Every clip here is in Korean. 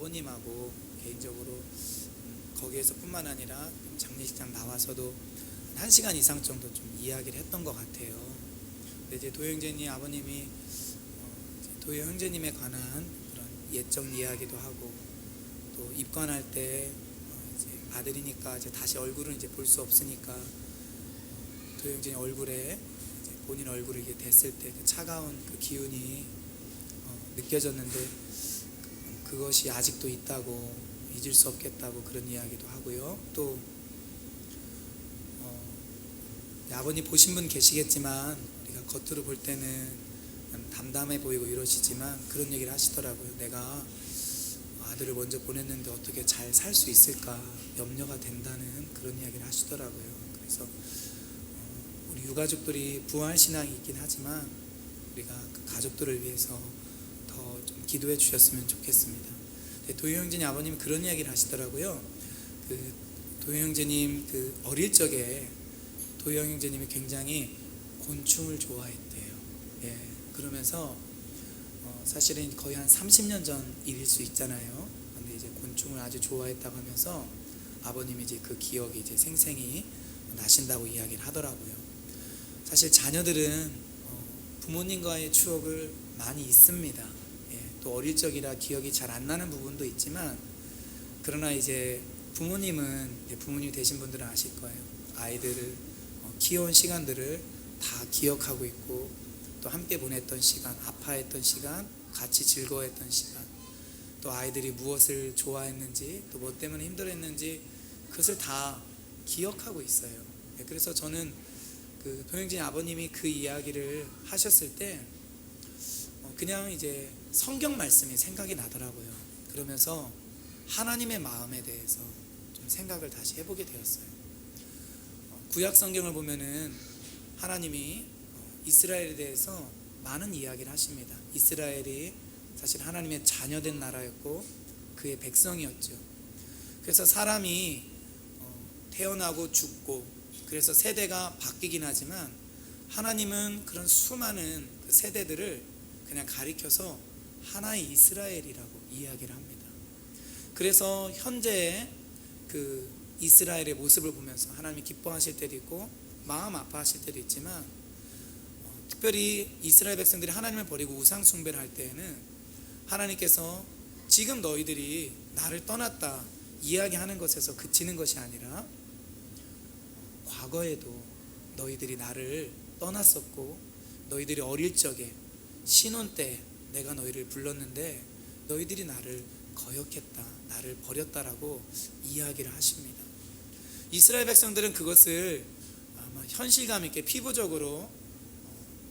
아버님하고 개인적으로 거기에서 뿐만 아니라 장례식장 나와서도 1시간 이상 정도 좀 이야기를 했던 것 같아요. 근데 이제 도효 형제님 아버님이 도효 형제님에 관한 그런 옛적 이야기도 하고, 또 입관할 때 이제 아들이니까 이제 다시 얼굴은 이제 볼 수 없으니까 도효 형제님 얼굴에 이제 본인 얼굴을 이렇게 댔을 때 그 차가운 그 기운이 느껴졌는데, 그것이 아직도 있다고, 잊을 수 없겠다고 그런 이야기도 하고요. 또 아버님 보신 분 계시겠지만 우리가 겉으로 볼 때는 담담해 보이고 이러시지만 그런 얘기를 하시더라고요. 내가 아들을 먼저 보냈는데 어떻게 잘 살 수 있을까 염려가 된다는 그런 이야기를 하시더라고요. 그래서 우리 유가족들이 부활신앙이 있긴 하지만 우리가 그 가족들을 위해서 더 좀 기도해 주셨으면 좋겠습니다. 도효 형제님 아버님이 그런 이야기를 하시더라고요. 그 도효 형제님 그 어릴 적에 도효 형제님이 굉장히 곤충을 좋아했대요. 예, 그러면서 사실은 거의 한 30년 전 일일 수 있잖아요. 근데 이제 곤충을 아주 좋아했다고 하면서 아버님이 이제 그 기억이 이제 생생히 나신다고 이야기를 하더라고요. 사실 자녀들은 부모님과의 추억을 많이 있습니다. 예, 또 어릴 적이라 기억이 잘 안 나는 부분도 있지만, 그러나 이제 부모님은, 부모님이 되신 분들은 아실 거예요. 아이들을 키워온 시간들을 다 기억하고 있고, 또 함께 보냈던 시간, 아파했던 시간, 같이 즐거워했던 시간, 또 아이들이 무엇을 좋아했는지, 또 뭐 때문에 힘들었는지 그것을 다 기억하고 있어요. 그래서 저는 그 도영진 아버님이 그 이야기를 하셨을 때 그냥 이제 성경 말씀이 생각이 나더라고요. 그러면서 하나님의 마음에 대해서 좀 생각을 다시 해보게 되었어요. 구약 성경을 보면은 하나님이 이스라엘에 대해서 많은 이야기를 하십니다. 이스라엘이 사실 하나님의 자녀된 나라였고 그의 백성이었죠. 그래서 사람이 태어나고 죽고, 그래서 세대가 바뀌긴 하지만 하나님은 그런 수많은 그 세대들을 그냥 가리켜서 하나의 이스라엘이라고 이야기를 합니다. 그래서 현재의 그 이스라엘의 모습을 보면서 하나님이 기뻐하실 때도 있고 마음 아파하실 때도 있지만, 특별히 이스라엘 백성들이 하나님을 버리고 우상 숭배를 할 때에는 하나님께서 지금 너희들이 나를 떠났다 이야기하는 것에서 그치는 것이 아니라, 과거에도 너희들이 나를 떠났었고, 너희들이 어릴 적에 신혼 때 내가 너희를 불렀는데 너희들이 나를 거역했다, 나를 버렸다라고 이야기를 하십니다. 이스라엘 백성들은 그것을 아마 현실감 있게 피부적으로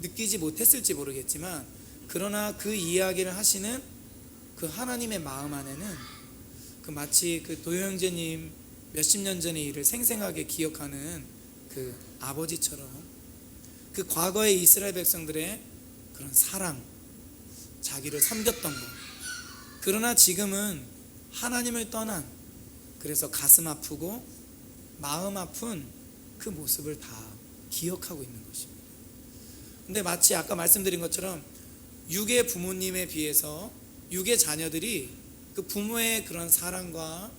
느끼지 못했을지 모르겠지만, 그러나 그 이야기를 하시는 그 하나님의 마음 안에는 그 마치 그 도효 형제님 몇십 년 전의 일을 생생하게 기억하는 그 아버지처럼 그 과거의 이스라엘 백성들의 그런 사랑, 자기를 섬겼던 것, 그러나 지금은 하나님을 떠난, 그래서 가슴 아프고 마음 아픈 그 모습을 다 기억하고 있는 것입니다. 근데 마치 아까 말씀드린 것처럼 육의 부모님에 비해서 육의 자녀들이 그 부모의 그런 사랑과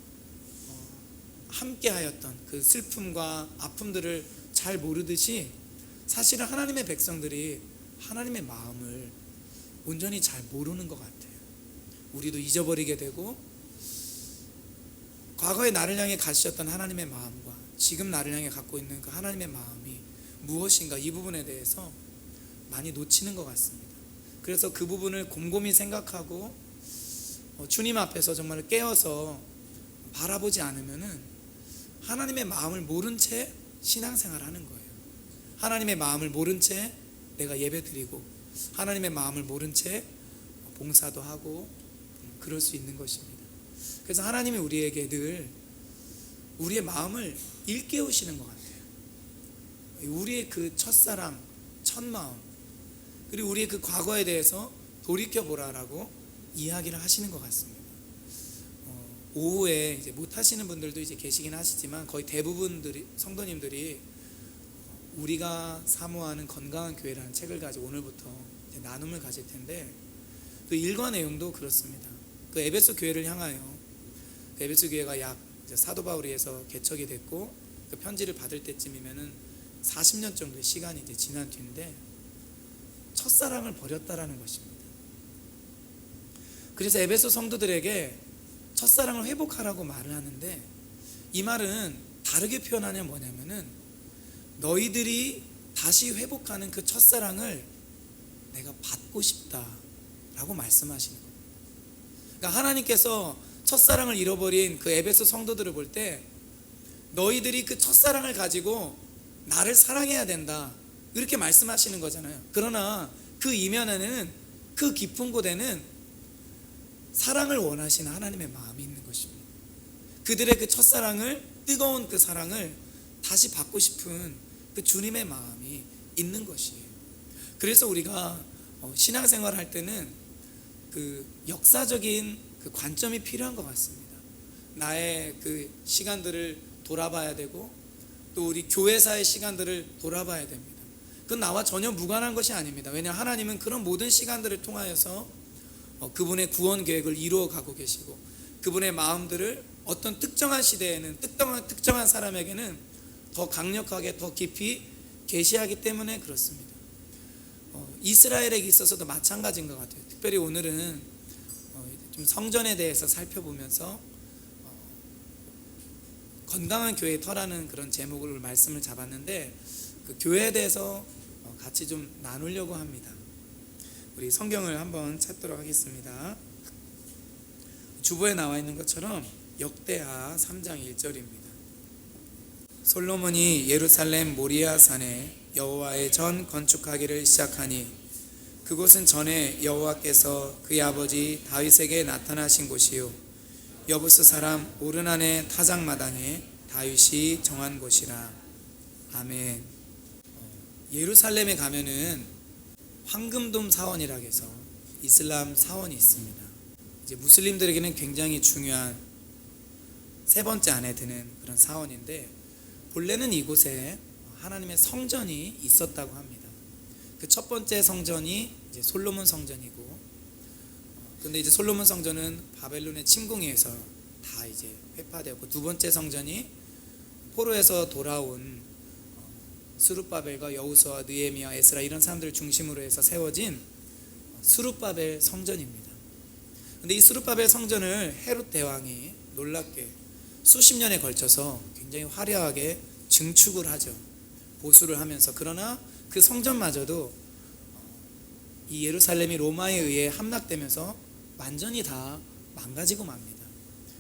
함께 하였던 그 슬픔과 아픔들을 잘 모르듯이, 사실은 하나님의 백성들이 하나님의 마음을 온전히 잘 모르는 것 같아요. 우리도 잊어버리게 되고, 과거에 나를 향해 가지셨던 하나님의 마음과 지금 나를 향해 갖고 있는 그 하나님의 마음이 무엇인가, 이 부분에 대해서 많이 놓치는 것 같습니다. 그래서 그 부분을 곰곰이 생각하고 주님 앞에서 정말 깨어서 바라보지 않으면은 하나님의 마음을 모른 채 신앙생활을 하는 거예요. 하나님의 마음을 모른 채 내가 예배 드리고, 하나님의 마음을 모른 채 봉사도 하고 그럴 수 있는 것입니다. 그래서 하나님이 우리에게 늘 우리의 마음을 일깨우시는 것 같아요. 우리의 그 첫사랑, 첫마음, 그리고 우리의 그 과거에 대해서 돌이켜보라라고 이야기를 하시는 것 같습니다. 오후에 이제 못 하시는 분들도 이제 계시긴 하시지만, 거의 대부분들이 성도님들이 우리가 사모하는 건강한 교회라는 책을 가지고 오늘부터 이제 나눔을 가질 텐데, 그 일과 내용도 그렇습니다. 그 에베소 교회를 향하여, 그 에베소 교회가 약 이제 사도 바울에 의해서 개척이 됐고 그 편지를 받을 때쯤이면은 40년 정도의 시간이 이제 지난 뒤인데 첫사랑을 버렸다라는 것입니다. 그래서 에베소 성도들에게 첫사랑을 회복하라고 말을 하는데, 이 말은 다르게 표현하냐면 뭐냐면은 너희들이 다시 회복하는 그 첫사랑을 내가 받고 싶다라고 말씀하시는 겁니다. 그러니까 하나님께서 첫사랑을 잃어버린 그 에베소 성도들을 볼 때 너희들이 그 첫사랑을 가지고 나를 사랑해야 된다 이렇게 말씀하시는 거잖아요. 그러나 그 이면에는, 그 깊은 곳에는 사랑을 원하시는 하나님의 마음이 있는 것입니다. 그들의 그 첫사랑을, 뜨거운 그 사랑을 다시 받고 싶은 그 주님의 마음이 있는 것이에요. 그래서 우리가 신앙생활 할 때는 그 역사적인 그 관점이 필요한 것 같습니다. 나의 그 시간들을 돌아봐야 되고 또 우리 교회사의 시간들을 돌아봐야 됩니다. 그건 나와 전혀 무관한 것이 아닙니다. 왜냐하면 하나님은 그런 모든 시간들을 통하여서 그분의 구원 계획을 이루어가고 계시고 그분의 마음들을 어떤 특정한 시대에는 특정한 사람에게는 더 강력하게 더 깊이 계시하기 때문에 그렇습니다. 이스라엘에게 있어서도 마찬가지인 것 같아요. 특별히 오늘은 좀 성전에 대해서 살펴보면서 건강한 교회의 터라는 그런 제목으로 말씀을 잡았는데 그 교회에 대해서 같이 좀 나누려고 합니다. 우리 성경을 한번 찾도록 하겠습니다. 주보에 나와 있는 것처럼 역대하 3장 1절입니다. 솔로몬이 예루살렘 모리아 산에 여호와의 전 건축하기를 시작하니 그곳은 전에 여호와께서 그의 아버지 다윗에게 나타나신 곳이요 여부스 사람 오르난의 타작마당에 다윗이 정한 곳이라. 아멘. 예루살렘에 가면은 황금돔 사원이라고 해서 이슬람 사원이 있습니다. 이제 무슬림들에게는 굉장히 중요한 세 번째 안에 드는 그런 사원인데, 본래는 이곳에 하나님의 성전이 있었다고 합니다. 그 첫 번째 성전이 이제 솔로몬 성전이고, 근데 이제 솔로몬 성전은 바벨론의 침공에 의해서 다 이제 회파되었고, 두 번째 성전이 포로에서 돌아온 스룹바벨과 여호수아, 느헤미야, 에스라 이런 사람들을 중심으로 해서 세워진 스룹바벨 성전입니다. 근데 이 스룹바벨 성전을 헤롯 대왕이 놀랍게 수십 년에 걸쳐서 굉장히 화려하게 증축을 하죠. 보수를 하면서. 그러나 그 성전마저도 이 예루살렘이 로마에 의해 함락되면서 완전히 다 망가지고 맙니다.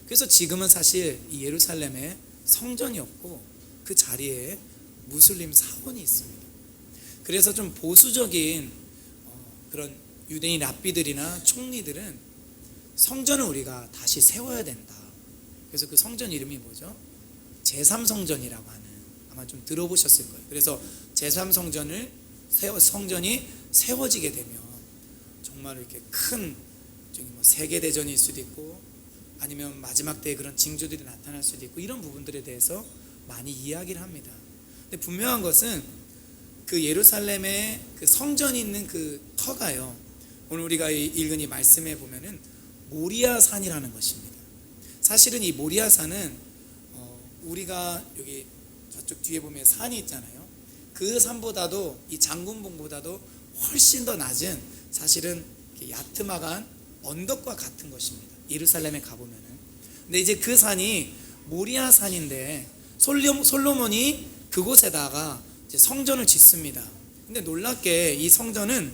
그래서 지금은 사실 이 예루살렘에 성전이 없고 그 자리에 무슬림 사원이 있습니다. 그래서 좀 보수적인 그런 유대인 랍비들이나 총리들은 성전을 우리가 다시 세워야 된다. 그래서 그 성전 이름이 뭐죠? 제3성전이라고 하는, 아마 좀 들어보셨을 거예요. 그래서 제3성전이 세워지게 되면 정말 이렇게 큰 세계대전일 수도 있고 아니면 마지막 때에 그런 징조들이 나타날 수도 있고 이런 부분들에 대해서 많이 이야기를 합니다. 근데 분명한 것은 그 예루살렘에 그 성전이 있는 그 터가요, 오늘 우리가 읽은 이 말씀에 보면은 모리아 산이라는 것입니다. 사실은 이 모리아 산은 우리가 여기 저쪽 뒤에 보면 산이 있잖아요. 그 산보다도 이 장군봉보다도 훨씬 더 낮은, 사실은 야트막한 언덕과 같은 것입니다. 예루살렘에 가보면은. 근데 이제 그 산이 모리아 산인데 솔로몬이 그곳에다가 이제 성전을 짓습니다. 근데 놀랍게 이 성전은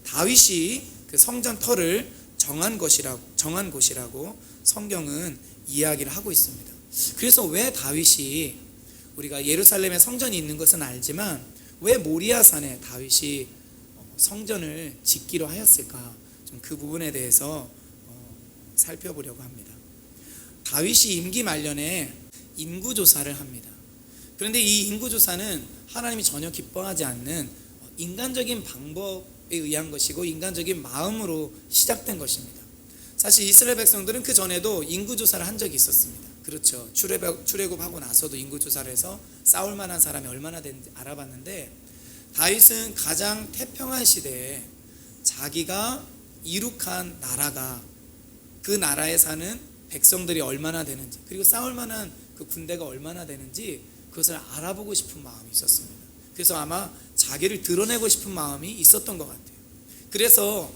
다윗이 그 성전 터를 정한 곳이라고 성경은 이야기를 하고 있습니다. 그래서 왜 다윗이, 우리가 예루살렘에 성전이 있는 것은 알지만 왜 모리아 산에 다윗이 성전을 짓기로 하였을까, 좀 그 부분에 대해서 살펴보려고 합니다. 다윗이 임기 말년에 인구조사를 합니다. 그런데 이 인구조사는 하나님이 전혀 기뻐하지 않는 인간적인 방법에 의한 것이고 인간적인 마음으로 시작된 것입니다. 사실 이스라엘 백성들은 그 전에도 인구조사를 한 적이 있었습니다. 그렇죠. 출애굽하고 나서도 인구조사를 해서 싸울 만한 사람이 얼마나 되는지 알아봤는데, 다윗은 가장 태평한 시대에 자기가 이룩한 나라가 그 나라에 사는 백성들이 얼마나 되는지, 그리고 싸울 만한 그 군대가 얼마나 되는지 그것을 알아보고 싶은 마음이 있었습니다. 그래서 아마 자기를 드러내고 싶은 마음이 있었던 것 같아요. 그래서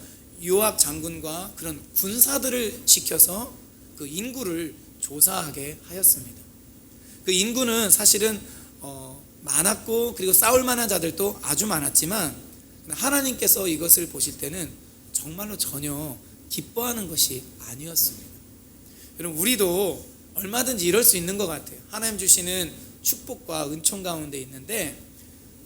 요압 장군과 그런 군사들을 시켜서 그 인구를 조사하게 하였습니다. 그 인구는 사실은 많았고, 그리고 싸울 만한 자들도 아주 많았지만 하나님께서 이것을 보실 때는 정말로 전혀 기뻐하는 것이 아니었습니다. 여러분, 우리도 얼마든지 이럴 수 있는 것 같아요. 하나님 주시는 축복과 은총 가운데 있는데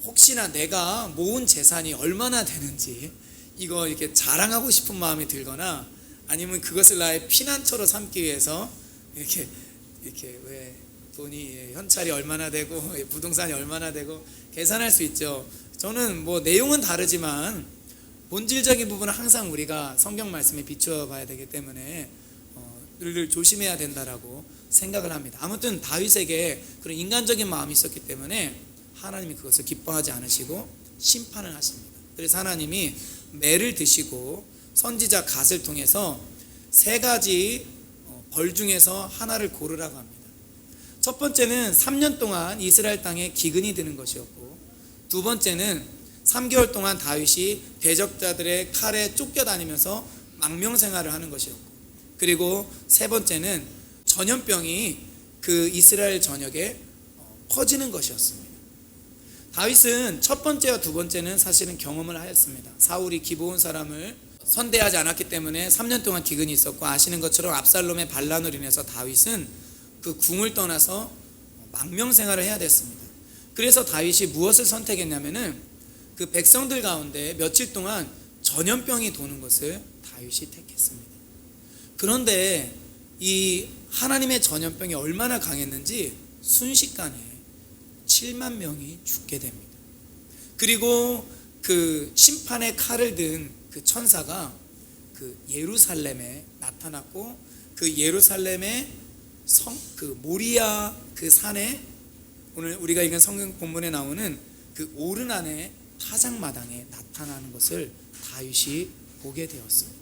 혹시나 내가 모은 재산이 얼마나 되는지 이거 이렇게 자랑하고 싶은 마음이 들거나, 아니면 그것을 나의 피난처로 삼기 위해서 이렇게 왜 돈이 현찰이 얼마나 되고 부동산이 얼마나 되고 계산할 수 있죠. 저는 뭐 내용은 다르지만 본질적인 부분은 항상 우리가 성경 말씀에 비추어 봐야 되기 때문에 늘 조심해야 된다라고 생각을 합니다. 아무튼 다윗에게 그런 인간적인 마음이 있었기 때문에 하나님이 그것을 기뻐하지 않으시고 심판을 하십니다. 그래서 하나님이 매를 드시고 선지자 갓을 통해서 세 가지 벌 중에서 하나를 고르라고 합니다. 첫 번째는 3년 동안 이스라엘 땅에 기근이 드는 것이었고, 두 번째는 3개월 동안 다윗이 대적자들의 칼에 쫓겨다니면서 망명생활을 하는 것이었고, 그리고 세 번째는 전염병이 그 이스라엘 전역에 퍼지는 것이었습니다. 다윗은 첫 번째와 두 번째는 사실은 경험을 하였습니다. 사울이 기브온 사람을 선대하지 않았기 때문에 3년 동안 기근이 있었고, 아시는 것처럼 압살롬의 반란으로 인해서 다윗은 그 궁을 떠나서 망명생활을 해야 됐습니다. 그래서 다윗이 무엇을 선택했냐면은 그 백성들 가운데 며칠 동안 전염병이 도는 것을 다윗이 택했습니다. 그런데 이 하나님의 전염병이 얼마나 강했는지 순식간에 7만 명이 죽게 됩니다. 그리고 그 심판의 칼을 든 그 천사가 그 예루살렘에 나타났고, 그 예루살렘의 그 모리아 그 산에, 오늘 우리가 읽은 성경 본문에 나오는 그 오르난의 타작마당에 나타나는 것을 다윗이 보게 되었습니다.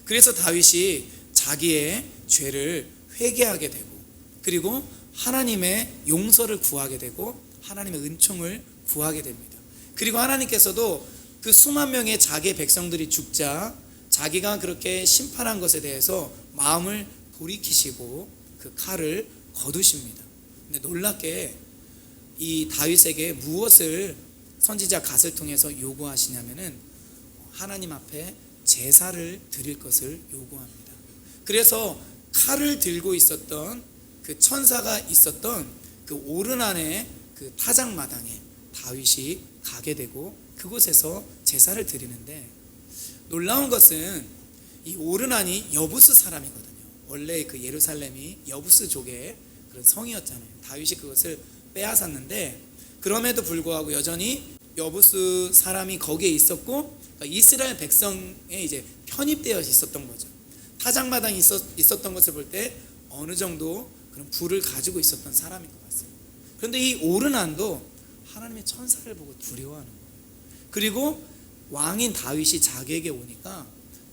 그래서 다윗이 자기의 죄를 회개하게 되고, 그리고 하나님의 용서를 구하게 되고 하나님의 은총을 구하게 됩니다. 그리고 하나님께서도 그 수만 명의 자기의 백성들이 죽자 자기가 그렇게 심판한 것에 대해서 마음을 돌이키시고 그 칼을 거두십니다. 근데 놀랍게 이 다윗에게 무엇을 선지자 갓을 통해서 요구하시냐면은 하나님 앞에 제사를 드릴 것을 요구합니다. 그래서 칼을 들고 있었던 그 천사가 있었던 그 오르난의 그 타작마당에 다윗이 가게 되고 그곳에서 제사를 드리는데, 놀라운 것은 이 오르난이 여부스 사람이거든요. 원래 그 예루살렘이 여부스족의 그런 성이었잖아요. 다윗이 그것을 빼앗았는데 그럼에도 불구하고 여전히 여부스 사람이 거기에 있었고, 그러니까 이스라엘 백성에 이제 편입되어 있었던 거죠. 타작마당이 있었던 것을 볼 때 어느 정도 그런 부를 가지고 있었던 사람인 것 같습니다. 그런데 이 오르난도 하나님의 천사를 보고 두려워하는 거예요. 그리고 왕인 다윗이 자기에게 오니까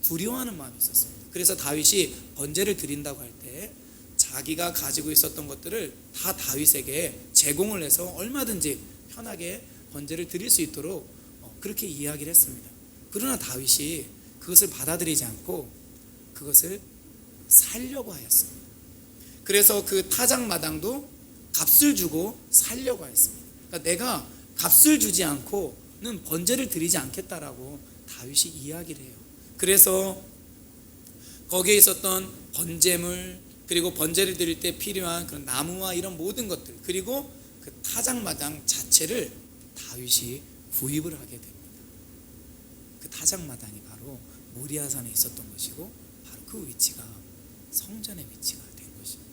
두려워하는 마음이 있었습니다. 그래서 다윗이 번제를 드린다고 할 때 자기가 가지고 있었던 것들을 다 다윗에게 제공을 해서 얼마든지 편하게 번제를 드릴 수 있도록 그렇게 이야기를 했습니다. 그러나 다윗이 그것을 받아들이지 않고 그것을 살려고 하였습니다. 그래서 그 타작마당도 값을 주고 살려고 하였습니다. 그러니까 내가 값을 주지 않고는 번제를 드리지 않겠다라고 다윗이 이야기를 해요. 그래서 거기에 있었던 번제물, 그리고 번제를 드릴 때 필요한 그런 나무와 이런 모든 것들, 그리고 그 타작마당 자체를 다윗이 구입을 하게 됩니다. 그 타작마당이 바로 모리아산에 있었던 것이고, 바로 그 위치가 성전의 위치가 된 것입니다.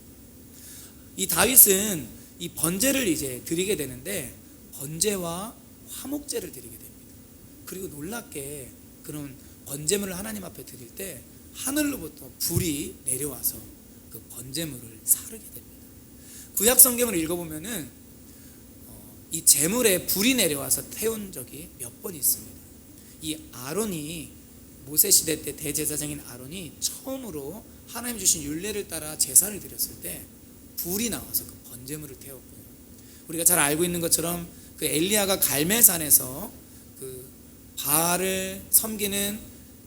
이 다윗은 이 번제를 이제 드리게 되는데 번제와 화목제를 드리게 됩니다. 그리고 놀랍게 그런 번제물을 하나님 앞에 드릴 때 하늘로부터 불이 내려와서 그 번제물을 사르게 됩니다. 구약 성경을 읽어보면은 이 제물에 불이 내려와서 태운 적이 몇 번 있습니다. 이 아론이 모세 시대 때 대제사장인 아론이 처음으로 하나님 주신 율례를 따라 제사를 드렸을 때 불이 나와서 그 번제물을 태웠고요. 우리가 잘 알고 있는 것처럼 그 엘리야가 갈멜산에서 그 바알을 섬기는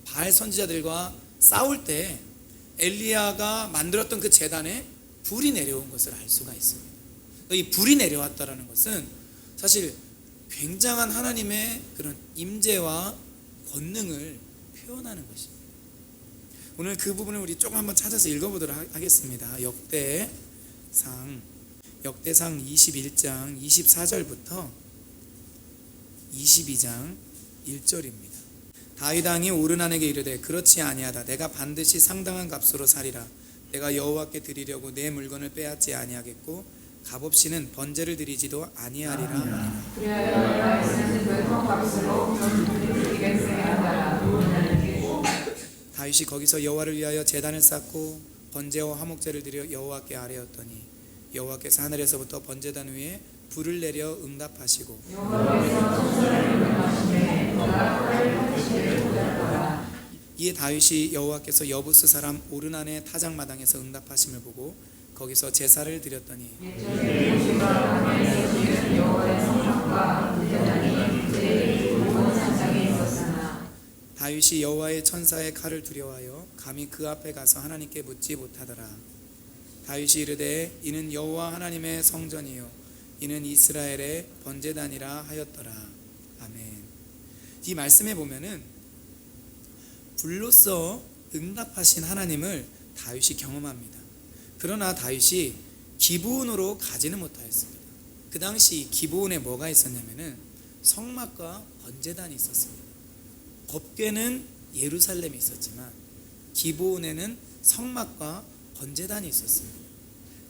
바알 선지자들과 싸울 때 엘리야가 만들었던 그 제단에 불이 내려온 것을 알 수가 있습니다. 이 불이 내려왔다라는 것은 사실 굉장한 하나님의 그런 임재와 권능을 표현하는 것입니다. 오늘 그 부분을 우리 조금 한번 찾아서 읽어보도록 하겠습니다. 역대상 21장 24절부터 22장 1절입니다. 다윗 왕이 오르난에게 이르되 그렇지 아니하다. 내가 반드시 상당한 값으로 사리라. 내가 여호와께 드리려고 내 물건을 빼앗지 아니하겠고 값없이는 번제를 드리지도 아니하리라. 다윗이 거기서 여호와를 위하여 제단을 쌓고 번제와 화목제를 드려 여호와께 아뢰었더니 여호와께서 하늘에서부터 번제단 위에 불을 내려 응답하시고 이에 다윗이 여호와께서 여부스 사람 오르난의 타작마당에서 응답하심을 보고 거기서 제사를 드렸더니 다윗이 여호와의 천사의 칼을 두려워하여 감히 그 앞에 가서 하나님께 묻지 못하더라. 다윗이 이르되 이는 여호와 하나님의 성전이요 이는 이스라엘의 번제단이라 하였더라. 아멘. 이 말씀에 보면은 불로써 응답하신 하나님을 다윗이 경험합니다. 그러나 다윗이 기브온으로 가지는 못하였습니다. 그 당시 기브온에 뭐가 있었냐면은 성막과 번제단이 있었습니다. 법궤는 예루살렘에 있었지만 기브온에는 성막과 번제단이 있었습니다.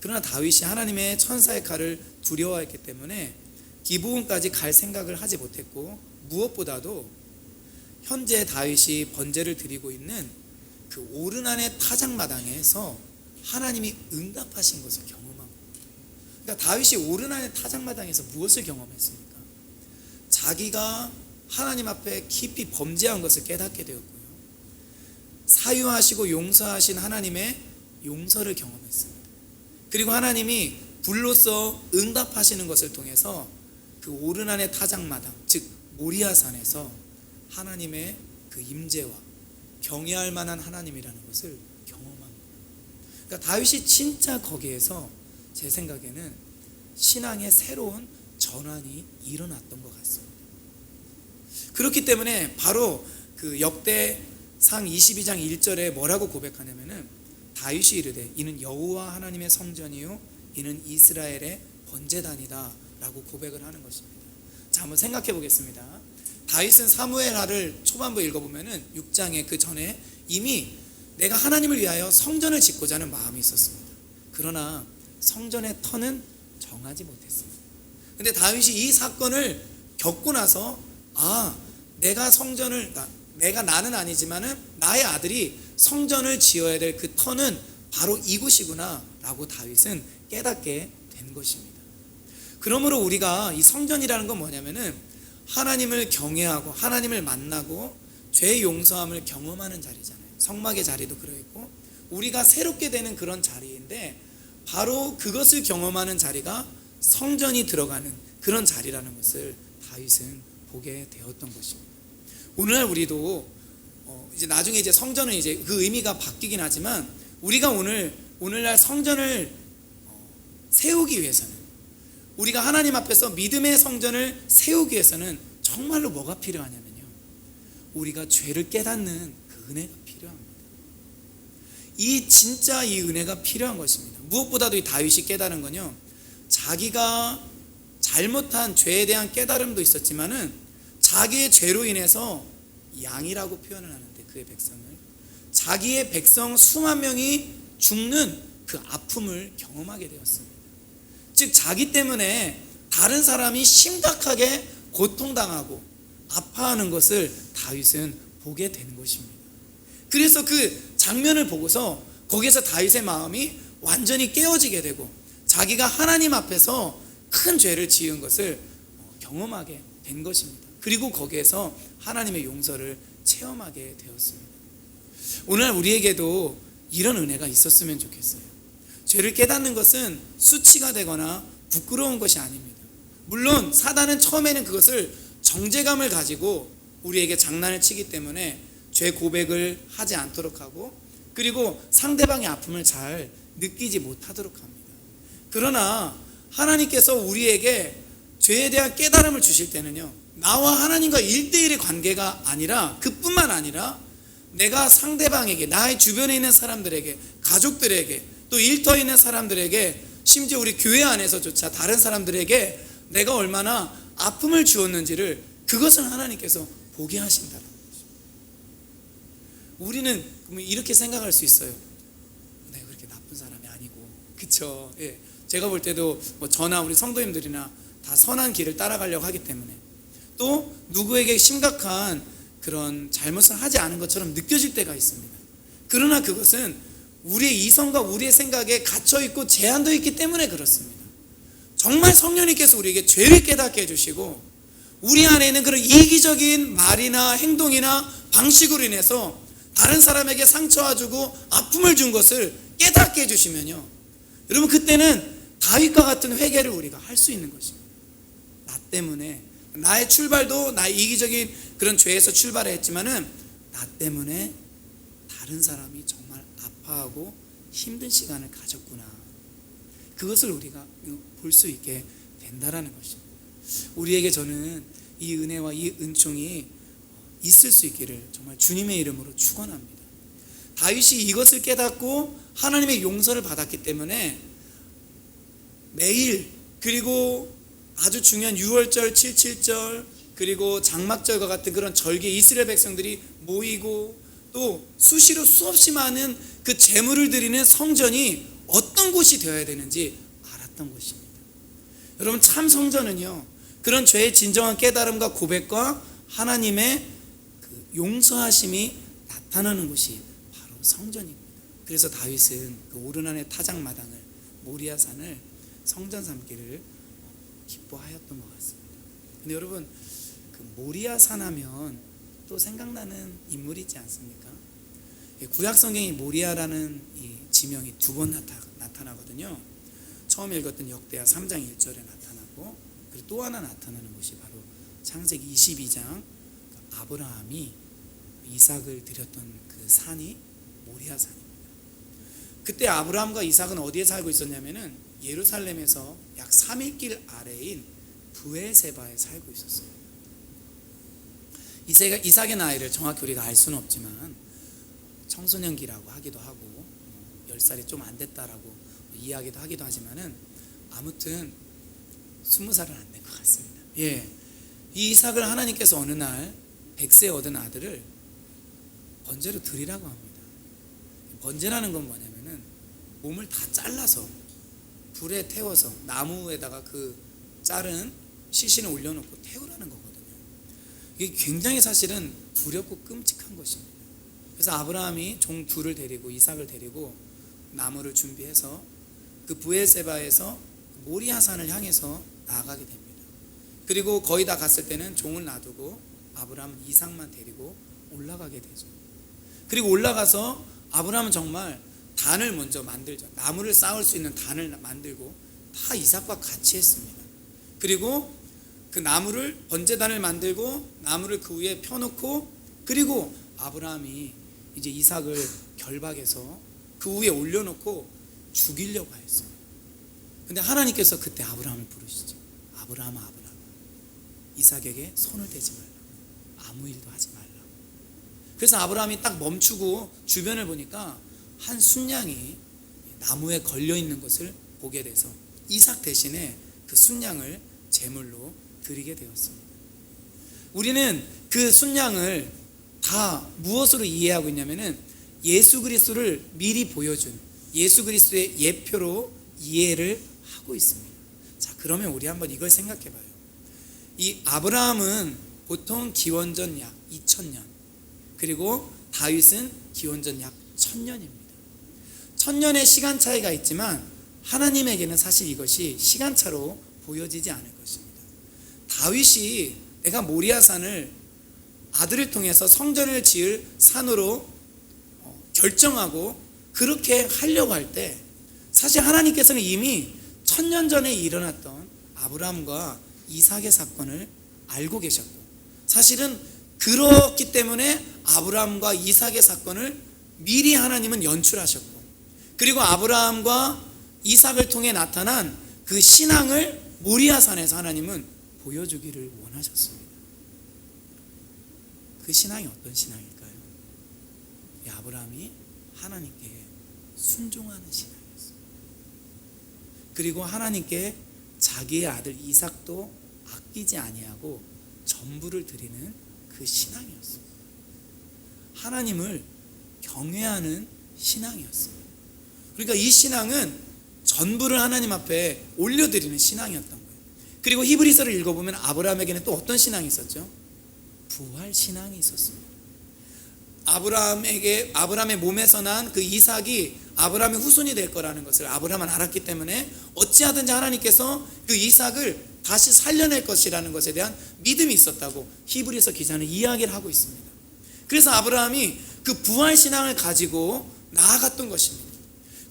그러나 다윗이 하나님의 천사의 칼을 두려워했기 때문에 기브온까지 갈 생각을 하지 못했고 무엇보다도 현재 다윗이 번제를 드리고 있는 그 오르난의 타작마당에서 하나님이 응답하신 것을 경험합니다. 그러니까 다윗이 오르난의 타작마당에서 무엇을 경험했습니까? 자기가 하나님 앞에 깊이 범죄한 것을 깨닫게 되었고요. 사유하시고 용서하신 하나님의 용서를 경험했습니다. 그리고 하나님이 불로써 응답하시는 것을 통해서 그 오르난의 타작마당, 즉 모리아산에서 하나님의 그 임재와 경외할 만한 하나님이라는 것을 경험합니다. 그러니까 다윗이 진짜 거기에서 제 생각에는 신앙의 새로운 전환이 일어났던 것 같습니다. 그렇기 때문에 바로 그 역대상 22장 1절에 뭐라고 고백하냐면은 다윗이 이르되 이는 여호와 하나님의 성전이요 이는 이스라엘의 번제단이다 라고 고백을 하는 것입니다. 자, 한번 생각해 보겠습니다. 다윗은 사무엘하를 초반부 읽어보면은 6장의 그 전에 이미 내가 하나님을 위하여 성전을 짓고자 하는 마음이 있었습니다. 그러나 성전의 터는 정하지 못했습니다. 근데 다윗이 이 사건을 겪고 나서 내가 성전을 나는 아니지만은 나의 아들이 성전을 지어야 될 그 터는 바로 이곳이구나 라고 다윗은 깨닫게 된 것입니다. 그러므로 우리가 이 성전이라는 건 뭐냐면은 하나님을 경외하고 하나님을 만나고 죄 용서함을 경험하는 자리잖아요. 성막의 자리도 그러했고 우리가 새롭게 되는 그런 자리인데 바로 그것을 경험하는 자리가 성전이 들어가는 그런 자리라는 것을 다윗은 보게 되었던 것입니다. 오늘날 우리도 이제 나중에 이제 성전은 이제 그 의미가 바뀌긴 하지만 우리가 오늘날 성전을 세우기 위해서는 우리가 하나님 앞에서 믿음의 성전을 세우기 위해서는 정말로 뭐가 필요하냐면요, 우리가 죄를 깨닫는 그 은혜가 필요합니다. 진짜 이 은혜가 필요한 것입니다. 무엇보다도 이 다윗이 깨달은 건요, 자기가 잘못한 죄에 대한 깨달음도 있었지만은 자기의 죄로 인해서 양이라고 표현을 하는데 그의 백성을, 자기의 백성 수만 명이 죽는 그 아픔을 경험하게 되었습니다. 즉 자기 때문에 다른 사람이 심각하게 고통당하고 아파하는 것을 다윗은 보게 되는 것입니다. 그래서 그 장면을 보고서 거기에서 다윗의 마음이 완전히 깨어지게 되고 자기가 하나님 앞에서 큰 죄를 지은 것을 경험하게 된 것입니다. 그리고 거기에서 하나님의 용서를 체험하게 되었습니다. 오늘 우리에게도 이런 은혜가 있었으면 좋겠어요. 죄를 깨닫는 것은 수치가 되거나 부끄러운 것이 아닙니다. 물론 사단은 처음에는 그것을 정죄감을 가지고 우리에게 장난을 치기 때문에 죄 고백을 하지 않도록 하고, 그리고 상대방의 아픔을 잘 느끼지 못하도록 합니다. 그러나 하나님께서 우리에게 죄에 대한 깨달음을 주실 때는요, 나와 하나님과 1대1의 관계가 아니라, 그뿐만 아니라 내가 상대방에게, 나의 주변에 있는 사람들에게, 가족들에게, 또 일터에 있는 사람들에게, 심지어 우리 교회 안에서조차 다른 사람들에게 내가 얼마나 아픔을 주었는지를, 그것을 하나님께서 보게 하신다는 거죠. 우리는 이렇게 생각할 수 있어요. 내가 그렇게 나쁜 사람이 아니고, 그쵸? 예. 제가 볼 때도 저나 우리 성도님들이나 다 선한 길을 따라가려고 하기 때문에, 또 누구에게 심각한 그런 잘못을 하지 않은 것처럼 느껴질 때가 있습니다. 그러나 그것은 우리의 이성과 우리의 생각에 갇혀있고 제한되어 있기 때문에 그렇습니다. 정말 성령님께서 우리에게 죄를 깨닫게 해주시고, 우리 안에 있는 그런 이기적인 말이나 행동이나 방식으로 인해서 다른 사람에게 상처와 주고 아픔을 준 것을 깨닫게 해주시면요, 여러분, 그때는 다윗과 같은 회개를 우리가 할 수 있는 것입니다. 나 때문에, 나의 출발도 나의 이기적인 그런 죄에서 출발했지만은 나 때문에 다른 사람이 정말 아파하고 힘든 시간을 가졌구나, 그것을 우리가 볼 수 있게 된다라는 것입니다. 우리에게 저는 이 은혜와 이 은총이 있을 수 있기를 정말 주님의 이름으로 축원합니다. 다윗이 이것을 깨닫고 하나님의 용서를 받았기 때문에 매일, 그리고 아주 중요한 6월절, 77절, 그리고 장막절과 같은 그런 절기에 이스라엘 백성들이 모이고, 또 수시로 수없이 많은 그 제물을 드리는 성전이 어떤 곳이 되어야 되는지 알았던 것입니다. 여러분, 참 성전은요, 그런 죄의 진정한 깨달음과 고백과 하나님의 그 용서하심이 나타나는 곳이 바로 성전입니다. 그래서 다윗은 그 오르난의 타작마당을, 모리아산을 성전 삼기를 기뻐하였던 것 같습니다. 근데 여러분, 그 모리아산 하면 또 생각나는 인물이 있지 않습니까? 구약 성경이 모리아라는 이 지명이 2번 나타나거든요. 처음 읽었던 역대하 3장 1절에 나타나고, 그리고 또 하나 나타나는 곳이 바로 창세기 22장, 아브라함이 이삭을 드렸던 그 산이 모리아산입니다. 그때 아브라함과 이삭은 어디에 살고 있었냐면은 예루살렘에서 약 3일 아래인 브에세바에 살고 있었어요. 이삭의 나이를 정확히 우리가 알 수는 없지만 청소년기라고 하기도 하고 10살이 좀 안 됐다라고 이야기도 하기도 하지만은 아무튼 20살은 안 된 것 같습니다. 예, 이 이삭을 하나님께서 어느 날 100세 얻은 아들을 번제로 드리라고 합니다. 번제라는 건 뭐냐면은 몸을 다 잘라서 불에 태워서 나무에다가 그 자른 시신을 올려놓고 태우라는 거거든요. 이게 굉장히 사실은 두렵고 끔찍한 것입니다. 그래서 아브라함이 종 둘을 데리고 이삭을 데리고 나무를 준비해서 그 브에세바에서 모리아산을 향해서 나아가게 됩니다. 그리고 거의 다 갔을 때는 종을 놔두고 아브라함은 이삭만 데리고 올라가게 되죠. 그리고 올라가서 아브라함은 정말 단을 먼저 만들죠. 나무를 쌓을 수 있는 단을 만들고 다 이삭과 같이 했습니다. 그리고 그 나무를, 번제단을 만들고 나무를 그 위에 펴놓고, 그리고 아브라함이 이제 이삭을 결박해서 그 위에 올려놓고 죽이려고 했어요. 근데 하나님께서 그때 아브라함을 부르시죠. 아브라함아, 아브라함, 이삭에게 손을 대지 말라, 아무 일도 하지 말라. 그래서 아브라함이 딱 멈추고 주변을 보니까 한 순양이 나무에 걸려 있는 것을 보게 돼서 이삭 대신에 그 순양을 제물로 드리게 되었습니다. 우리는 그 순양을 다 무엇으로 이해하고 있냐면은 예수 그리스도를 미리 보여준 예수 그리스도의 예표로 이해를 하고 있습니다. 자, 그러면 우리 한번 이걸 생각해 봐요. 이 아브라함은 보통 기원전 약 2000년, 그리고 다윗은 기원전 약 1000년입니다. 1000년의 시간 차이가 있지만 하나님에게는 사실 이것이 시간차로 보여지지 않을 것입니다. 다윗이 내가 모리아산을 아들을 통해서 성전을 지을 산으로 결정하고 그렇게 하려고 할 때 사실 하나님께서는 이미 1000년 전에 일어났던 아브라함과 이삭의 사건을 알고 계셨고, 사실은 그렇기 때문에 아브라함과 이삭의 사건을 미리 하나님은 연출하셨고, 그리고 아브라함과 이삭을 통해 나타난 그 신앙을 모리아산에서 하나님은 보여주기를 원하셨습니다. 그 신앙이 어떤 신앙일까요? 이 아브라함이 하나님께 순종하는 신앙이었어요. 그리고 하나님께 자기의 아들 이삭도 아끼지 아니하고 전부를 드리는 그 신앙이었습니다. 하나님을 경외하는 신앙이었습니다. 그러니까 이 신앙은 전부를 하나님 앞에 올려드리는 신앙이었던 거예요. 그리고 히브리서를 읽어보면 아브라함에게는 또 어떤 신앙이 있었죠? 부활 신앙이 있었습니다. 아브라함의 몸에서 난 그 이삭이 아브라함의 후손이 될 거라는 것을 아브라함은 알았기 때문에 어찌하든지 하나님께서 그 이삭을 다시 살려낼 것이라는 것에 대한 믿음이 있었다고 히브리서 기자는 이야기를 하고 있습니다. 그래서 아브라함이 그 부활 신앙을 가지고 나아갔던 것입니다.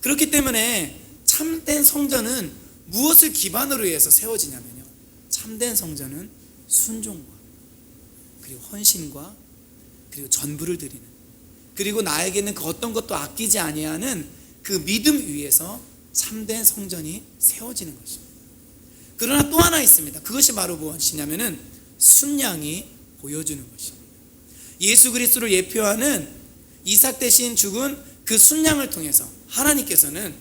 그렇기 때문에 참된 성전은 무엇을 기반으로 해서 세워지냐면요, 참된 성전은 순종과 그리고 헌신과 그리고 전부를 드리는, 그리고 나에게는 그 어떤 것도 아끼지 아니하는 그 믿음 위에서 참된 성전이 세워지는 것입니다. 그러나 또 하나 있습니다. 그것이 바로 무엇이냐면은 순양이 보여주는 것입니다. 예수 그리스도를 예표하는 이삭 대신 죽은 그 순양을 통해서 하나님께서는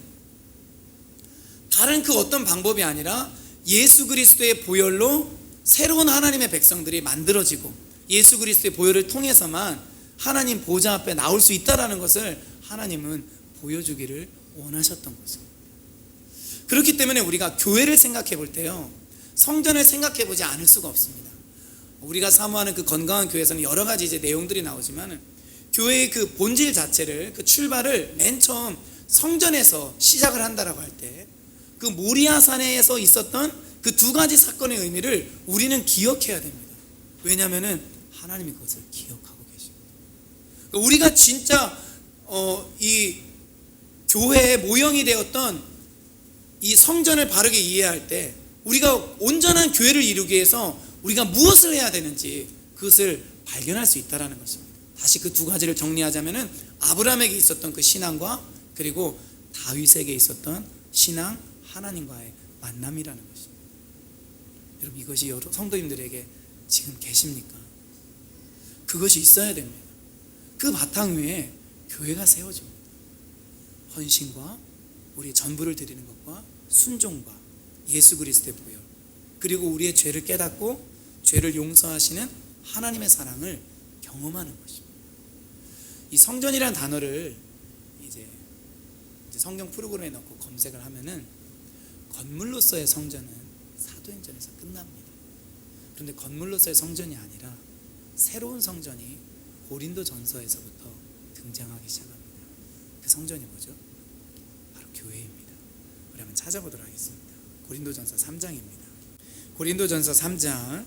다른 그 어떤 방법이 아니라 예수 그리스도의 보혈로 새로운 하나님의 백성들이 만들어지고 예수 그리스도의 보혈을 통해서만 하나님 보좌 앞에 나올 수 있다라는 것을 하나님은 보여주기를 원하셨던 것입니다. 그렇기 때문에 우리가 교회를 생각해 볼 때요, 성전을 생각해 보지 않을 수가 없습니다. 우리가 사모하는 그 건강한 교회에서는 여러 가지 이제 내용들이 나오지만 교회의 그 본질 자체를, 그 출발을 맨 처음 성전에서 시작을 한다라고 할 때 그 모리아산에서 있었던 그 두 가지 사건의 의미를 우리는 기억해야 됩니다. 왜냐하면은 하나님이 그것을 기억하고 계십니다. 우리가 진짜 이 교회의 모형이 되었던 이 성전을 바르게 이해할 때 우리가 온전한 교회를 이루기 위해서 우리가 무엇을 해야 되는지 그것을 발견할 수 있다는 것입니다. 다시 그 두 가지를 정리하자면은 아브라함에게 있었던 그 신앙과 그리고 다윗에게 있었던 신앙, 하나님과의 만남이라는 것입니다. 여러분, 이것이 여러 성도님들에게 지금 계십니까? 그것이 있어야 됩니다. 그 바탕 위에 교회가 세워집니다. 헌신과 우리의 전부를 드리는 것과 순종과 예수 그리스도의 보혈, 그리고 우리의 죄를 깨닫고 죄를 용서하시는 하나님의 사랑을 경험하는 것입니다. 이 성전이라는 단어를 이제 성경 프로그램에 넣고 검색을 하면은 건물로서의 성전은 사도행전에서 끝납니다. 그런데 건물로서의 성전이 아니라 새로운 성전이 고린도전서에서부터 등장하기 시작합니다. 그 성전이 뭐죠? 바로 교회입니다. 우리 한번 찾아보도록 하겠습니다. 고린도전서 3장입니다. 고린도전서 3장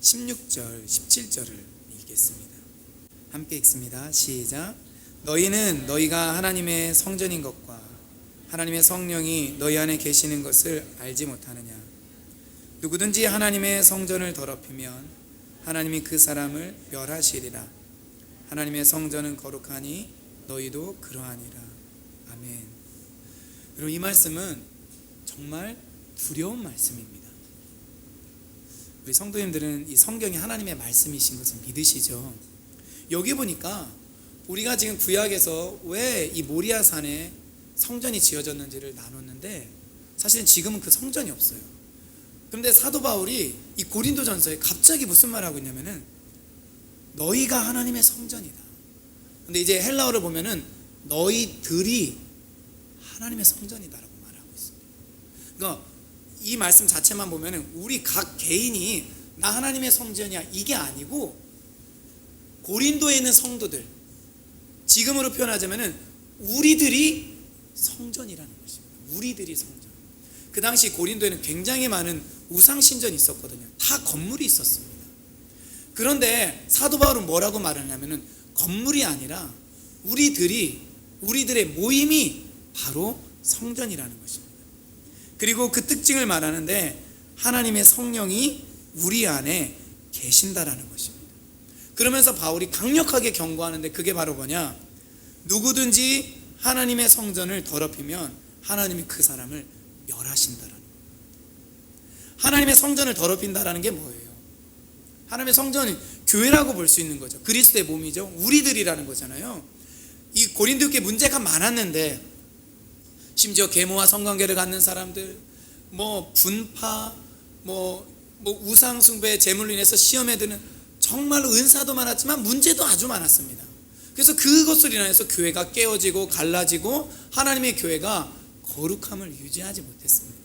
16절, 17절을 읽겠습니다. 함께 읽습니다. 시작. 너희는 너희가 하나님의 성전인 것과 하나님의 성령이 너희 안에 계시는 것을 알지 못하느냐? 누구든지 하나님의 성전을 더럽히면 하나님이 그 사람을 멸하시리라. 하나님의 성전은 거룩하니 너희도 그러하니라. 아멘. 여러분, 이 말씀은 정말 두려운 말씀입니다. 우리 성도님들은 이 성경이 하나님의 말씀이신 것을 믿으시죠? 여기 보니까 우리가 지금 구약에서 왜 이 모리아산에 성전이 지어졌는지를 나눴는데 사실은 지금은 그 성전이 없어요. 그런데 사도 바울이 이 고린도전서에 갑자기 무슨 말을 하고 있냐면은 너희가 하나님의 성전이다. 근데 이제 헬라어를 보면은 너희들이 하나님의 성전이다라고 말하고 있습니다. 그러니까 이 말씀 자체만 보면은 우리 각 개인이 나 하나님의 성전이야 이게 아니고 고린도에 있는 성도들, 지금으로 표현하자면은 우리들이 성전이라는 것입니다. 우리들이 성전. 그 당시 고린도에는 굉장히 많은 우상신전이 있었거든요. 다 건물이 있었습니다. 그런데 사도 바울은 뭐라고 말하냐면은 건물이 아니라 우리들이 우리들의 모임이 바로 성전이라는 것입니다. 그리고 그 특징을 말하는데 하나님의 성령이 우리 안에 계신다라는 것입니다. 그러면서 바울이 강력하게 경고하는데 그게 바로 뭐냐? 누구든지 하나님의 성전을 더럽히면 하나님이 그 사람을 멸하신다라는 거예요. 하나님의 성전을 더럽힌다라는 게 뭐예요? 하나님의 성전은 교회라고 볼 수 있는 거죠. 그리스도의 몸이죠. 우리들이라는 거잖아요. 이 고린도 교회 문제가 많았는데 심지어 계모와 성관계를 갖는 사람들, 분파, 우상 숭배, 제물로 인해서 시험에 드는 정말로 은사도 많았지만 문제도 아주 많았습니다. 그래서 그것을 인해서 교회가 깨어지고 갈라지고 하나님의 교회가 거룩함을 유지하지 못했습니다.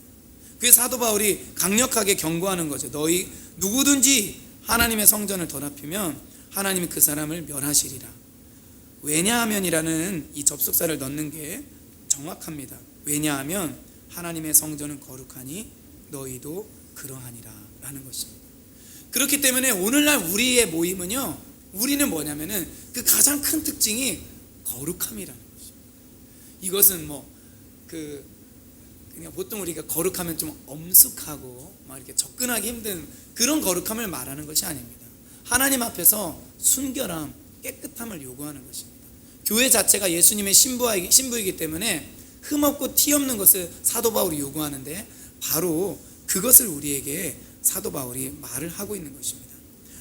그래서 사도 바울이 강력하게 경고하는 거죠. 너희 누구든지 하나님의 성전을 더럽히면 하나님이 그 사람을 멸하시리라. 왜냐하면이라는 이 접속사를 넣는 게 정확합니다. 왜냐하면 하나님의 성전은 거룩하니 너희도 그러하니라 라는 것입니다. 그렇기 때문에 오늘날 우리의 모임은요, 우리는 뭐냐면은 그 가장 큰 특징이 거룩함이라는 것입니다. 이것은 그냥 보통 우리가 거룩하면 좀 엄숙하고 이렇게 접근하기 힘든 그런 거룩함을 말하는 것이 아닙니다. 하나님 앞에서 순결함, 깨끗함을 요구하는 것입니다. 교회 자체가 예수님의 신부이기 때문에 흠없고 티 없는 것을 사도 바울이 요구하는데 바로 그것을 우리에게 사도 바울이 말을 하고 있는 것입니다.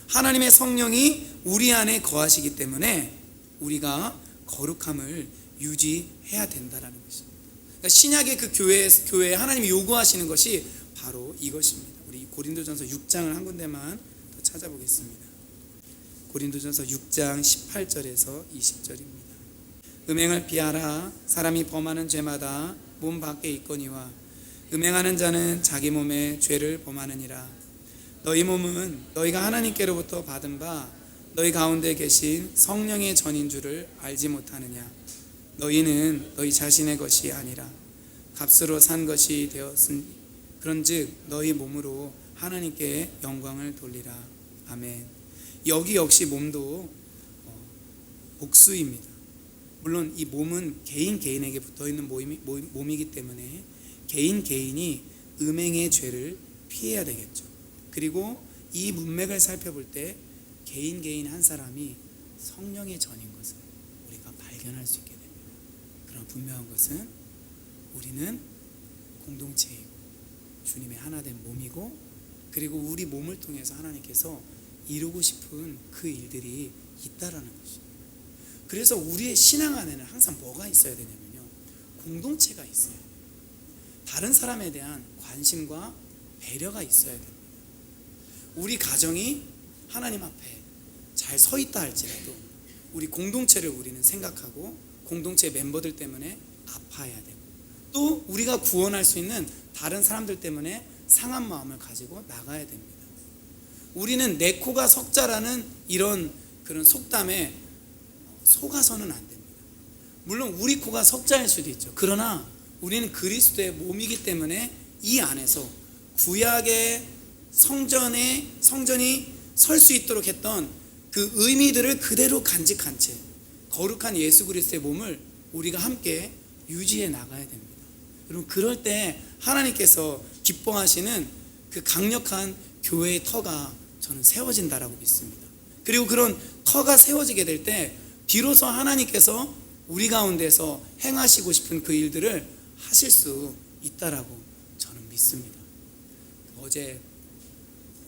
하나님의 성령이 우리 안에 거하시기 때문에 우리가 거룩함을 유지해야 된다는 것입니다. 그러니까 신약의 그 교회에 하나님이 요구하시는 것이 바로 이것입니다. 우리 고린도전서 6장을 한 군데만 더 찾아보겠습니다. 고린도전서 6장 18절에서 20절입니다. 음행을 피하라. 사람이 범하는 죄마다 몸 밖에 있거니와 음행하는 자는 자기 몸에 죄를 범하느니라. 너희 몸은 너희가 하나님께로부터 받은 바 너희 가운데 계신 성령의 전인 줄을 알지 못하느냐. 너희는 너희 자신의 것이 아니라 값으로 산 것이 되었으니 그런즉 너희 몸으로 하나님께 영광을 돌리라. 아멘. 여기 역시 몸도 복수입니다. 물론 이 몸은 개인에게 붙어있는 몸이기 때문에 개인이 음행의 죄를 피해야 되겠죠. 그리고 이 문맥을 살펴볼 때 개인 한 사람이 성령의 전인 것을 우리가 발견할 수 있게 됩니다. 그러나 분명한 것은 우리는 공동체이고 주님의 하나된 몸이고 그리고 우리 몸을 통해서 하나님께서 이루고 싶은 그 일들이 있다라는 것입니다. 그래서 우리의 신앙 안에는 항상 뭐가 있어야 되냐면요, 공동체가 있어야 돼요. 다른 사람에 대한 관심과 배려가 있어야 됩니다. 우리 가정이 하나님 앞에 잘 서 있다 할지라도 우리 공동체를 우리는 생각하고 공동체 멤버들 때문에 아파해야 되고 또 우리가 구원할 수 있는 다른 사람들 때문에 상한 마음을 가지고 나가야 됩니다. 우리는 내 코가 석자라는 이런 그런 속담에 속아서는 안 됩니다. 물론 우리 코가 석자일 수도 있죠. 그러나 우리는 그리스도의 몸이기 때문에 이 안에서 구약의 성전이 설 수 있도록 했던 그 의미들을 그대로 간직한 채 거룩한 예수 그리스도의 몸을 우리가 함께 유지해 나가야 됩니다. 여러분, 그럴 때 하나님께서 기뻐하시는 그 강력한 교회의 터가 저는 세워진다라고 믿습니다. 그리고 그런 터가 세워지게 될 때 비로소 하나님께서 우리 가운데서 행하시고 싶은 그 일들을 하실 수 있다라고 저는 믿습니다. 어제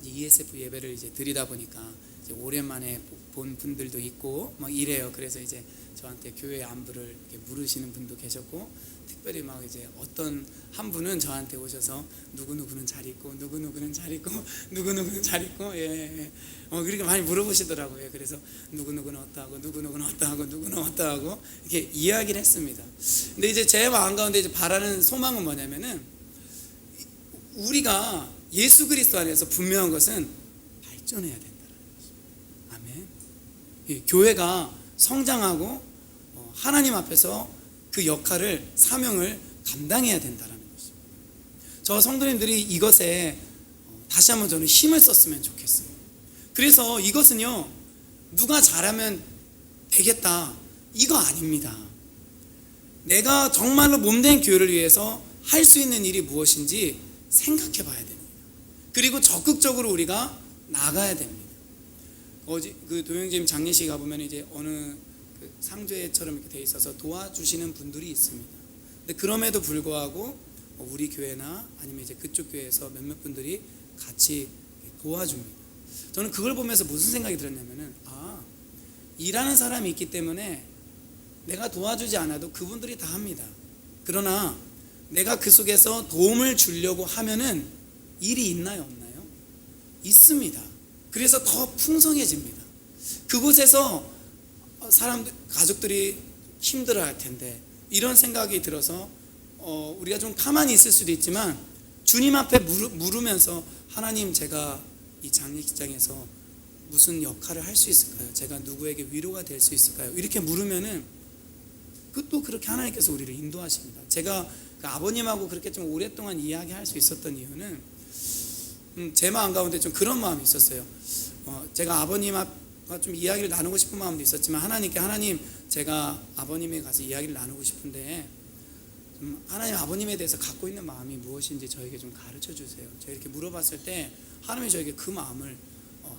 ESF 예배를 이제 드리다 보니까 이제 오랜만에 본 분들도 있고 막 이래요. 그래서 이제 저한테 교회 안부를 이렇게 물으시는 분도 계셨고, 특별히 막 이제 어떤 한 분은 저한테 오셔서 누구누구는 잘 있고 누구누구는 잘 있고 누구누구는 잘 있고 그렇게 많이 물어보시더라고요. 그래서 누구누구는 어떠하고 누구누구는 어떠하고 누구는 어떠하고 이렇게 이야기를 했습니다. 근데 이제 제 마음 가운데 이제 바라는 소망은 뭐냐면은 우리가 예수 그리스도 안에서 분명한 것은 발전해야 된다는 것입니다. 아멘. 교회가 성장하고 하나님 앞에서 그 역할을, 사명을 감당해야 된다는 것입니다. 저 성도님들이 이것에 다시 한번 저는 힘을 썼으면 좋겠어요. 그래서 이것은요, 누가 잘하면 되겠다 이거 아닙니다. 내가 정말로 몸된 교회를 위해서 할 수 있는 일이 무엇인지 생각해 봐야 됩니다. 그리고 적극적으로 우리가 나가야 됩니다. 어제 그 도영재님 장례식 가보면 이제 어느 그 상제처럼 이렇게 돼 있어서 도와주시는 분들이 있습니다. 근데 그럼에도 불구하고 우리 교회나 아니면 이제 그쪽 교회에서 몇몇 분들이 같이 도와줍니다. 저는 그걸 보면서 무슨 생각이 들었냐면은, 일하는 사람이 있기 때문에 내가 도와주지 않아도 그분들이 다 합니다. 그러나 내가 그 속에서 도움을 주려고 하면은 일이 있나요, 없나요? 있습니다. 그래서 더 풍성해집니다. 그곳에서 사람들, 가족들이 힘들어 할 텐데, 이런 생각이 들어서 우리가 좀 가만히 있을 수도 있지만 주님 앞에 물으면서, 하나님, 제가 이 장례식장에서 무슨 역할을 할 수 있을까요? 제가 누구에게 위로가 될 수 있을까요? 이렇게 물으면은 또 그렇게 하나님께서 우리를 인도하십니다. 제가 그 아버님하고 그렇게 좀 오랫동안 이야기할 수 있었던 이유는 제 마음 가운데 좀 그런 마음이 있었어요. 제가 아버님과 좀 이야기를 나누고 싶은 마음도 있었지만, 하나님, 제가 아버님에 가서 이야기를 나누고 싶은데 하나님, 아버님에 대해서 갖고 있는 마음이 무엇인지 저에게 좀 가르쳐 주세요. 제가 이렇게 물어봤을 때 하나님이 저에게 그 마음을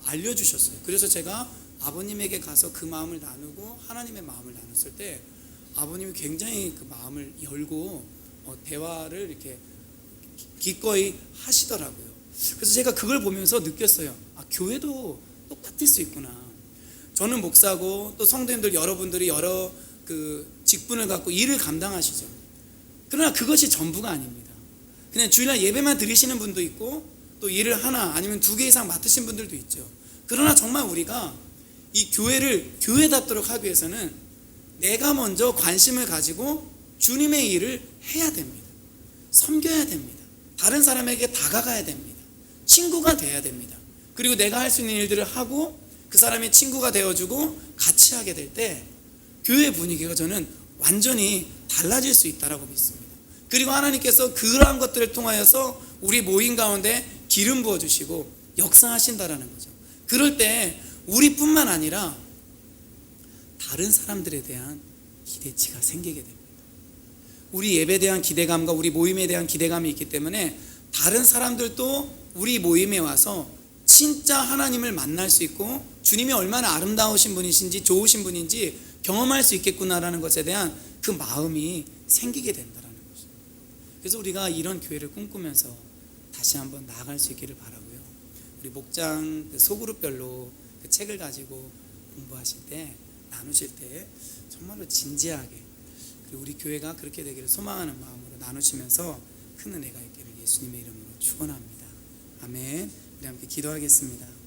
알려주셨어요. 그래서 제가 아버님에게 가서 그 마음을 나누고 하나님의 마음을 나눴을 때 아버님이 굉장히 그 마음을 열고 대화를 이렇게 기꺼이 하시더라고요. 그래서 제가 그걸 보면서 느꼈어요. 교회도 똑같을 수 있구나. 저는 목사고 또 성도님들 여러분들이 여러 그 직분을 갖고 일을 감당하시죠. 그러나 그것이 전부가 아닙니다. 그냥 주일날 예배만 드리시는 분도 있고 또 일을 하나 아니면 2개 이상 맡으신 분들도 있죠. 그러나 정말 우리가 이 교회를 교회답도록 하기 위해서는 내가 먼저 관심을 가지고 주님의 일을 해야 됩니다. 섬겨야 됩니다. 다른 사람에게 다가가야 됩니다. 친구가 돼야 됩니다. 그리고 내가 할 수 있는 일들을 하고 그 사람의 친구가 되어주고 같이 하게 될 때 교회 분위기가 저는 완전히 달라질 수 있다고 믿습니다. 그리고 하나님께서 그러한 것들을 통하여서 우리 모임 가운데 기름 부어주시고 역사하신다라는 거죠. 그럴 때 우리뿐만 아니라 다른 사람들에 대한 기대치가 생기게 됩니다. 우리 예배에 대한 기대감과 우리 모임에 대한 기대감이 있기 때문에 다른 사람들도 우리 모임에 와서 진짜 하나님을 만날 수 있고 주님이 얼마나 아름다우신 분이신지 좋으신 분인지 경험할 수 있겠구나라는 것에 대한 그 마음이 생기게 된다는 거죠. 그래서 우리가 이런 교회를 꿈꾸면서 다시 한번 나아갈 수 있기를 바라고요. 우리 목장 소그룹별로 그 책을 가지고 공부하실 때, 나누실 때 정말로 진지하게, 그리고 우리 교회가 그렇게 되기를 소망하는 마음으로 나누시면서 큰 은혜가 있기를 예수님의 이름으로 축원합니다. 아멘. 우리 함께 기도하겠습니다.